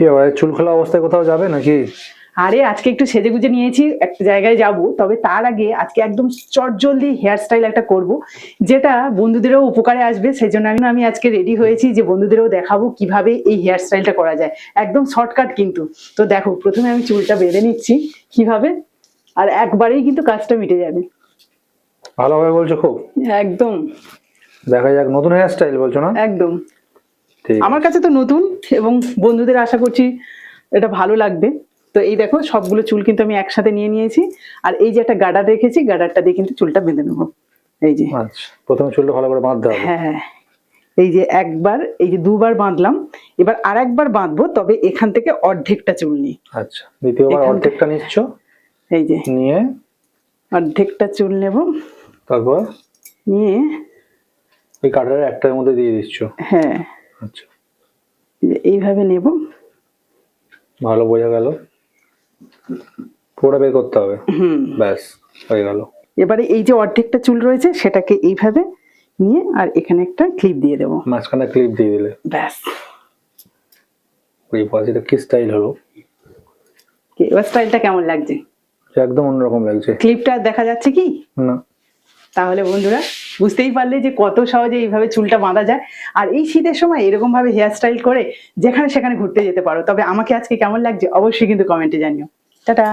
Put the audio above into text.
এবারে চুল খোলা অবস্থায় কোথাও যাবে নাকি? আরে আজকে একটু সেজে গুজে নিয়েছি, একটা জায়গায় যাব, তবে তার আগে আজকে একদম চটজলদি হেয়ার স্টাইল একটা করব, যেটা বন্ধুদেরও উপকারে আসবে। সেই জন্য আমি আজকে রেডি হয়েছি যে বন্ধুদেরও দেখাবো কিভাবে এই হেয়ার স্টাইলটা করা যায়। একদম শর্টকাট কিন্তু। তো দেখো, প্রথমে আমি চুলটা বেঁধে নিচ্ছি কিভাবে, আর একবারেই কিন্তু কাজটা মিটে যাবে। ভালোভাবে বলছো খুব। একদম দেখা যাক, নতুন হেয়ার স্টাইল বলছো না? একদম। ঠিক আমার কাছে তো নতুন, এবং বন্ধুদের আশা করছি এটা ভালো লাগবে। তো এই দেখো, সবগুলো চুল কিন্তু আমি একসাথে নিয়ে নিয়েছি, আর এই যে একটা গার্ডার রেখেছি, গার্ডারটা দিয়ে কিন্তু চুলটা বেঁধে নেবো। এই যে, আচ্ছা, প্রথমে চুলটা ভালো করে বাঁধতে হবে। হ্যাঁ, এই যে একবার, এই যে দুবার বাঁধলাম, এবার আর একবার বাঁধবো, তবে এখান থেকে অর্ধেকটা চুল নিই। আচ্ছা, দ্বিতীয়বার অর্ধেকটা নিচ্ছ? এই যে নিয়ে অর্ধেকটা চুল নেব, তারপর নিয়ে এই কাটারের একটার মধ্যে দিয়ে দিচ্ছ? হ্যাঁ, আচ্ছা, এইভাবে নেব। ভালো বোঝা গেল, পুরোটা বের করতে হবে। ব্যাস, হয়ে গেল। এবারে এই যে অর্ধেকটা চুল রয়েছে সেটাকে এইভাবে নিয়ে আর এখানে একটা ক্লিপ দিয়ে দেবো, মাঝখানে ক্লিপ দিয়ে দিলে ব্যাস। ওই পাশে কি স্টাইল হলো? এবার স্টাইলটা কেমন লাগছে? একদম অন্যরকম লাগছে। ক্লিপটা দেখা যাচ্ছে কি না? তাহলে বন্ধুরা বুঝতেই পারলে যে কত সহজে এইভাবে চুলটা বাঁধা যায়। আর এই শীতের সময় এরকম ভাবে হেয়ার স্টাইল করে যেখানে সেখানে ঘুরতে যেতে পারো। তবে আমাকে আজকে কেমন লাগছে অবশ্যই কিন্তু কমেন্টে জানিও। টাটা।